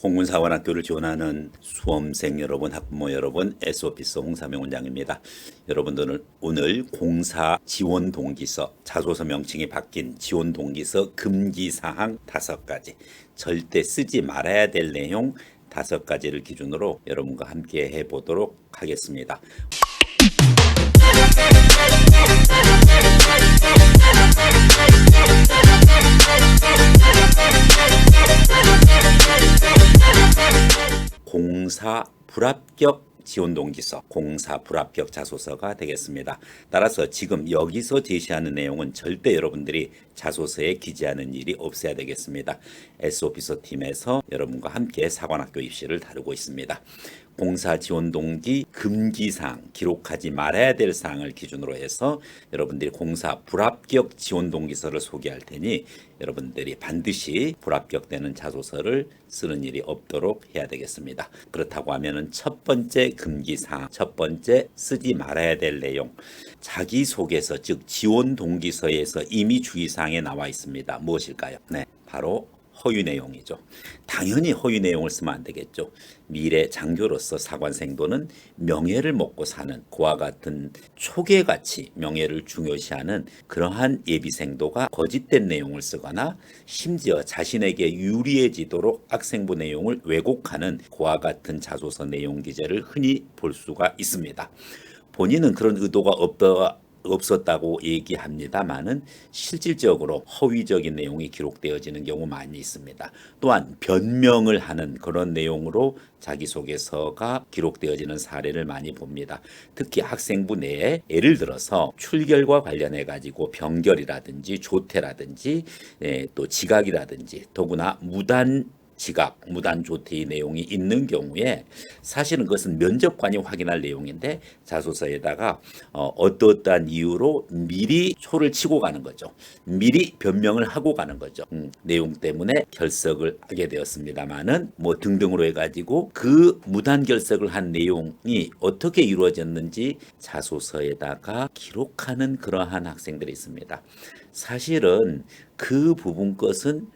공군사관학교를 지원하는 수험생 여러분, 학부모 여러분, S오피서 홍사명 원장입니다. 여러분들은 오늘 공사 지원 동기서, 자소서 명칭이 바뀐 지원 동기서 금기사항 5가지, 절대 쓰지 말아야 될 내용 5가지를 기준으로 여러분과 함께 해보도록 하겠습니다. 공사 불합격 지원 동기서, 공사 불합격 자소서가 되겠습니다. 따라서 지금 여기서 제시하는 내용은 절대 여러분들이 자소서에 기재하는 일이 없어야 되겠습니다. S오피서 팀에서 여러분과 함께 사관학교 입시를 다루고 있습니다. 공사 지원 동기 금기사항, 기록하지 말아야 될 사항을 기준으로 해서 여러분들이 공사 불합격 지원 동기서를 소개할 테니 여러분들이 반드시 불합격되는 자소서를 쓰는 일이 없도록 해야 되겠습니다. 그렇다고 하면은 첫 번째 금기사항, 첫 번째 쓰지 말아야 될 내용, 자기소개서 즉 지원 동기서에서 이미 주의사항에 나와 있습니다. 무엇일까요? 네, 바로 허위 내용이죠. 당연히 허위 내용을 쓰면 안 되겠죠. 미래 장교로서 사관생도는 명예를 먹고 사는 그와 같은 초계가치, 명예를 중요시하는 그러한 예비생도가 거짓된 내용을 쓰거나 심지어 자신에게 유리해지도록 학생부 내용을 왜곡하는 그와 같은 자소서 내용 기재를 흔히 볼 수가 있습니다. 본인은 그런 의도가 없었다고 얘기합니다만은 실질적으로 허위적인 내용이 기록되어지는 경우 많이 있습니다. 또한 변명을 하는 그런 내용으로 자기소개서가 기록되어지는 사례를 많이 봅니다. 특히 학생부 내에 예를 들어서 출결과 관련해 가지고 병결이라든지 조퇴라든지 또 지각이라든지 더구나 지각, 무단 조퇴의 내용이 있는 경우에 사실은 그것은 면접관이 확인할 내용인데 자소서에다가 어떠한 이유로 미리 초를 치고 가는 거죠. 미리 변명을 하고 가는 거죠. 내용 때문에 결석을 하게 되었습니다만은 뭐 등등으로 해가지고 그 무단 결석을 한 내용이 어떻게 이루어졌는지 자소서에다가 기록하는 그러한 학생들이 있습니다. 사실은 그 부분 것은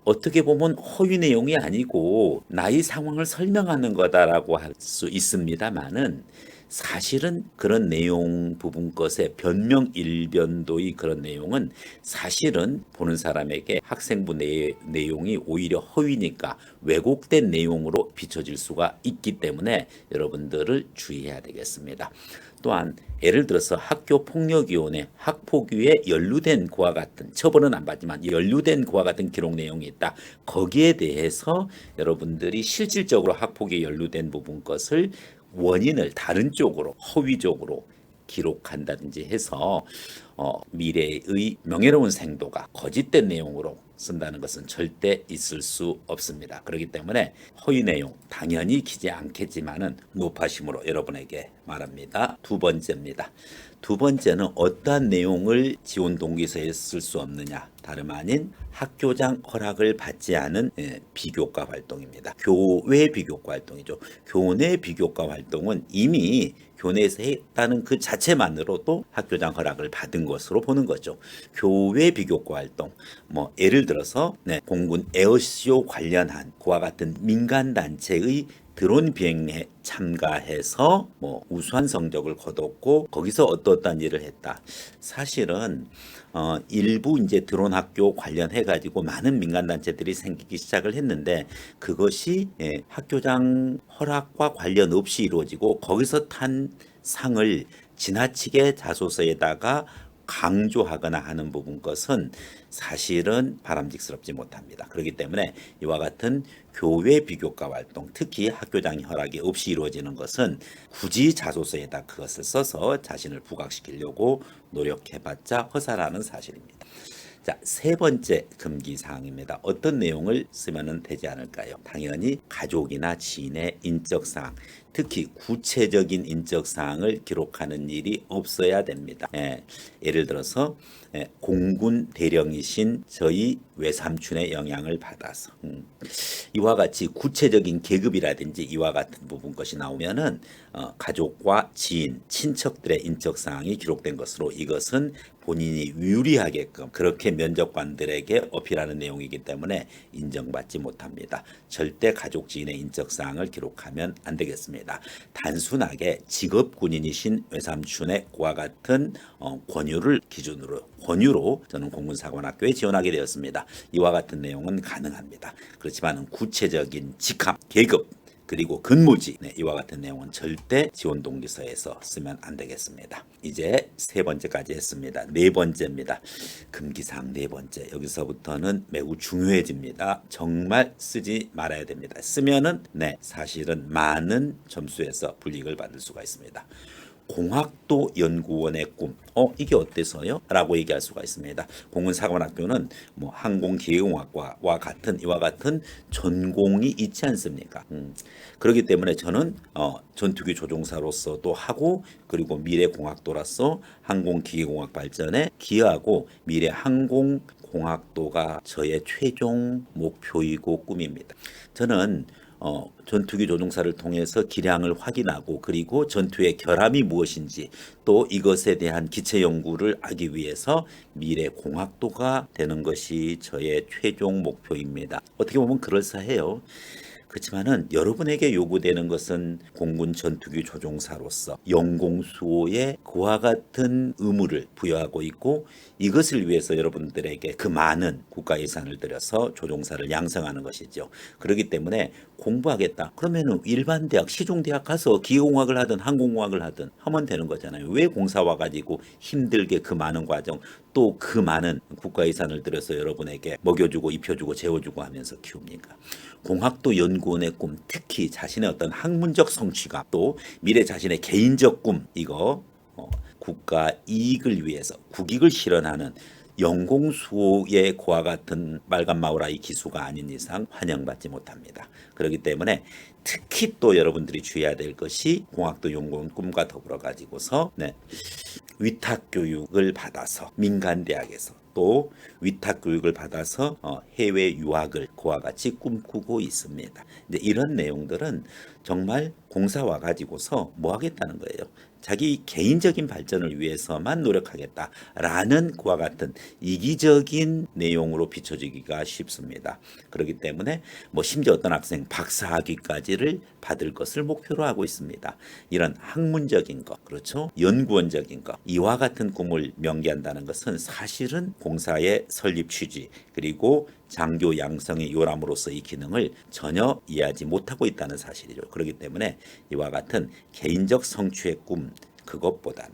어떻게 보면 허위 내용이 아니고 나의 상황을 설명하는 거다라고 할 수 있습니다만은 사실은 그런 내용 부분 것의 변명 일변도의 그런 내용은 사실은 보는 사람에게 학생부 내용이 오히려 허위니까 왜곡된 내용으로 비춰질 수가 있기 때문에 여러분들을 주의해야 되겠습니다. 또한 예를 들어서 학교폭력위원회 학폭위에 연루된 그와 같은, 처벌은 안 받지만 연루된 그와 같은 기록 내용이 있다. 거기에 대해서 여러분들이 실질적으로 학폭에 연루된 부분 것을 원인을 다른 쪽으로 허위적으로 기록한다든지 해서 미래의 명예로운 생도가 거짓된 내용으로 쓴다는 것은 절대 있을 수 없습니다. 그렇기 때문에 허위 내용 당연히 기재 않겠지만은 무파심으로 여러분에게 말합니다. 두 번째입니다. 두 번째는 어떠한 내용을 지원 동기서에 쓸 수 없느냐, 다름 아닌 학교장 허락을 받지 않은 비교과 활동입니다. 교외 비교과 활동이죠. 교내 비교과 활동은 이미 교내에서 했다는 그 자체만으로도 학교장 허락을 받은 것으로 보는 거죠. 교외 비교과 활동, 뭐 예를 들어서 공군 에어쇼 관련한 그와 같은 민간 단체의 드론 비행에 참가해서 뭐 우수한 성적을 거뒀고 거기서 어떠한 일을 했다. 사실은 일부 이제 드론 학교 관련해 가지고 많은 민간 단체들이 생기기 시작을 했는데 그것이 학교장 허락과 관련 없이 이루어지고 거기서 탄 상을 지나치게 자소서에다가 강조하거나 하는 부분 것은 사실은 바람직스럽지 못합니다. 그렇기 때문에 이와 같은 교외 비교과 활동, 특히 학교장 허락이 없이 이루어지는 것은 굳이 자소서에다 그것을 써서 자신을 부각시키려고 노력해봤자 허사라는 사실입니다. 자, 세 번째 금기사항입니다. 어떤 내용을 쓰면 되지 않을까요? 당연히 가족이나 지인의 인적사항, 특히 구체적인 인적사항을 기록하는 일이 없어야 됩니다. 예를 들어서 공군 대령이신 저희 외삼촌의 영향을 받아서 이와 같이 구체적인 계급이라든지 이와 같은 부분 것이 나오면은 가족과 지인, 친척들의 인적사항이 기록된 것으로 이것은 본인이 유리하게끔 그렇게 면접관들에게 어필하는 내용이기 때문에 인정받지 못합니다. 절대 가족 지인의 인적사항을 기록하면 안 되겠습니다. 단순하게 직업 군인이신 외삼촌의 그와 같은 권유를 기준으로 권유로 저는 공군사관학교에 지원하게 되었습니다. 이와 같은 내용은 가능합니다. 그렇지만 구체적인 직함, 계급 그리고 근무지 이와 같은 내용은 절대 지원 동기서에서 쓰면 안 되겠습니다. 이제 세 번째까지 했습니다. 네 번째입니다. 금기사항 네 번째. 여기서부터는 매우 중요해집니다. 정말 쓰지 말아야 됩니다. 쓰면은 사실은 많은 점수에서 불이익을 받을 수가 있습니다. 공학도 연구원의 꿈. 이게 어때서요? 라고 얘기할 수가 있습니다. 공군사관학교는 항공기계공학과와 같은 이와 같은 전공이 있지 않습니까? 그렇기 때문에 저는 전투기 조종사로서도 하고 그리고 미래공학도로서 항공기계공학 발전에 기여하고 미래 항공공학도가 저의 최종 목표이고 꿈입니다. 저는 전투기 조종사를 통해서 기량을 확인하고 그리고 전투의 결함이 무엇인지 또 이것에 대한 기체 연구를 하기 위해서 미래 공학도가 되는 것이 저의 최종 목표입니다. 어떻게 보면 그럴싸해요. 그렇지만은 여러분에게 요구되는 것은 공군 전투기 조종사로서 영공수호에 그와 같은 의무를 부여하고 있고 이것을 위해서 여러분들에게 그 많은 국가 예산을 들여서 조종사를 양성하는 것이죠. 그렇기 때문에 공부하겠다. 그러면은 일반 대학, 시중대학 가서 기계공학을 하든 항공공학을 하든 하면 되는 거잖아요. 왜 공사 와가지고 힘들게 그 많은 과정 또 그 많은 국가 예산을 들여서 여러분에게 먹여주고 입혀주고 재워주고 하면서 키웁니까? 공학도 연구원의 꿈, 특히 자신의 어떤 학문적 성취감, 또 미래 자신의 개인적 꿈, 이거 국가 이익을 위해서 국익을 실현하는 영공수호의 그와 같은 빨간마우라이 기수가 아닌 이상 환영받지 못합니다. 그렇기 때문에 특히 또 여러분들이 주의해야 될 것이 공학도 연구원 꿈과 더불어 가지고서 위탁 교육을 받아서 민간 대학에서 또 위탁 교육을 받아서 해외 유학을 그와 같이 꿈꾸고 있습니다. 이제 이런 내용들은 정말 공사 와 가지고서 뭐 하겠다는 거예요. 자기 개인적인 발전을 위해서만 노력하겠다라는 그와 같은 이기적인 내용으로 비춰지기가 쉽습니다. 그렇기 때문에 심지어 어떤 학생 박사학위까지를 받을 것을 목표로 하고 있습니다. 이런 학문적인 것, 그렇죠? 연구원적인 것, 이와 같은 꿈을 명기한다는 것은 사실은 공사의 설립 취지 그리고 장교 양성의 요람으로서 이 기능을 전혀 이해하지 못하고 있다는 사실이죠. 그렇기 때문에 이와 같은 개인적 성취의 꿈 그것보다는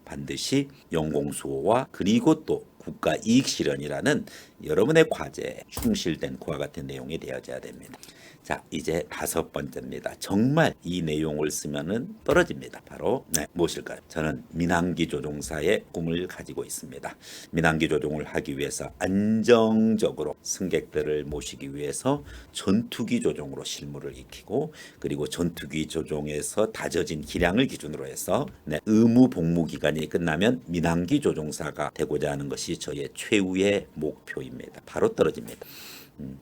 반드시 영공수호와 그리고 또 국가 이익 실현이라는 여러분의 과제에 충실된 그와 같은 내용이 되어져야 됩니다. 자, 이제 다섯 번째입니다. 정말 이 내용을 쓰면은 떨어집니다. 바로 무엇일까요? 저는 민항기 조종사의 꿈을 가지고 있습니다. 민항기 조종을 하기 위해서 안정적으로 승객들을 모시기 위해서 전투기 조종으로 실무를 익히고 그리고 전투기 조종에서 다져진 기량을 기준으로 해서 의무 복무 기간이 끝나면 민항기 조종사가 되고자 하는 것이 저의 최후의 목표입니다. 바로 떨어집니다.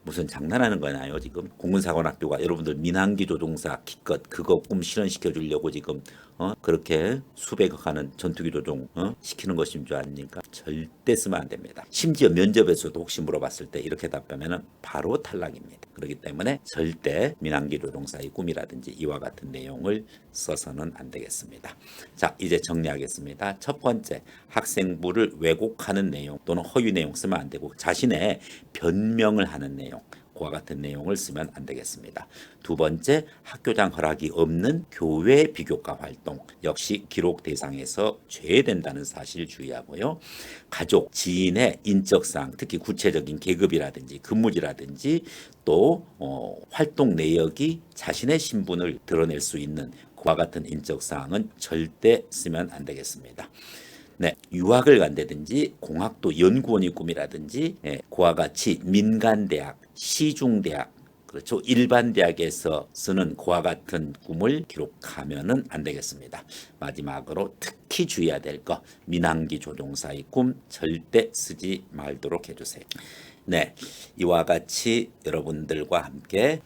무슨 장난하는 거나요? 지금 공군사관학교가 여러분들 민항기 조종사 기껏 그거 꿈 실현시켜 주려고 지금 그렇게 수백억 하는 전투기 조종 시키는 것인 줄 아닙니까? 절대 쓰면 안 됩니다. 심지어 면접에서도 혹시 물어봤을 때 이렇게 답하면 바로 탈락입니다. 그렇기 때문에 절대 민항기 조종사의 꿈이라든지 이와 같은 내용을 써서는 안 되겠습니다. 자, 이제 정리하겠습니다. 첫 번째, 학생부를 왜곡하는 내용 또는 허위 내용 쓰면 안 되고 자신의 변명을 하는 내용 그와 같은 내용을 쓰면 안 되겠습니다. 두 번째, 학교장 허락이 없는 교외 비교과 활동 역시 기록 대상에서 제외된다는 사실 주의하고요. 가족, 지인의 인적사항, 특히 구체적인 계급이라든지 근무지라든지 또 활동 내역이 자신의 신분을 드러낼 수 있는 그와 같은 인적사항은 절대 쓰면 안 되겠습니다. 유학을 간다든지 공학도 연구원이 꿈이라든지 그와 같이 민간대학, 시중대학, 그렇죠. 일반 대학에서 쓰는 그와 같은 꿈을 기록하면은 안 되겠습니다. 마지막으로 특히 주의해야 될 거, 민항기 조종사의 꿈 절대 쓰지 말도록 해주세요. 네, 이와 같이 여러분들과 함께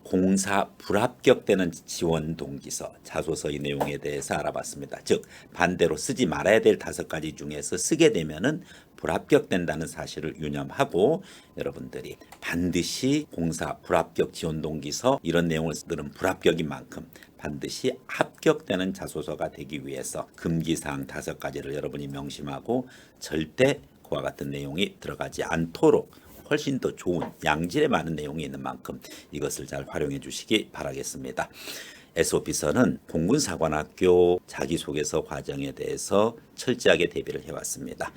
공사 불합격되는 지원 동기서, 자소서의 내용에 대해서 알아봤습니다. 즉, 반대로 쓰지 말아야 될 5가지 중에서 쓰게 되면은 불합격된다는 사실을 유념하고 여러분들이 반드시 공사 불합격 지원 동기서 이런 내용을 쓰는 불합격인 만큼 반드시 합격되는 자소서가 되기 위해서 금기사항 5가지를 여러분이 명심하고 절대 그와 같은 내용이 들어가지 않도록 훨씬 더 좋은 양질의 많은 내용이 있는 만큼 이것을 잘 활용해 주시기 바라겠습니다. S오피서는 공군사관학교 자기소개서 과정에 대해서 철저하게 대비를 해왔습니다.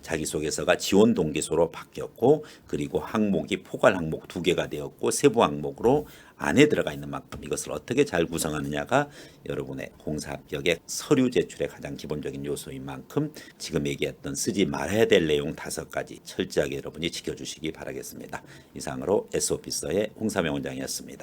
자기소개서가 지원 동기소로 바뀌었고 그리고 항목이 포괄 항목 2개가 되었고 세부 항목으로 안에 들어가 있는 만큼 이것을 어떻게 잘 구성하느냐가 여러분의 공사 합격의 서류 제출의 가장 기본적인 요소인 만큼 지금 얘기했던 쓰지 말아야 될 내용 5가지 철저하게 여러분이 지켜주시기 바라겠습니다. 이상으로 S오피서의 홍삼영 원장이었습니다.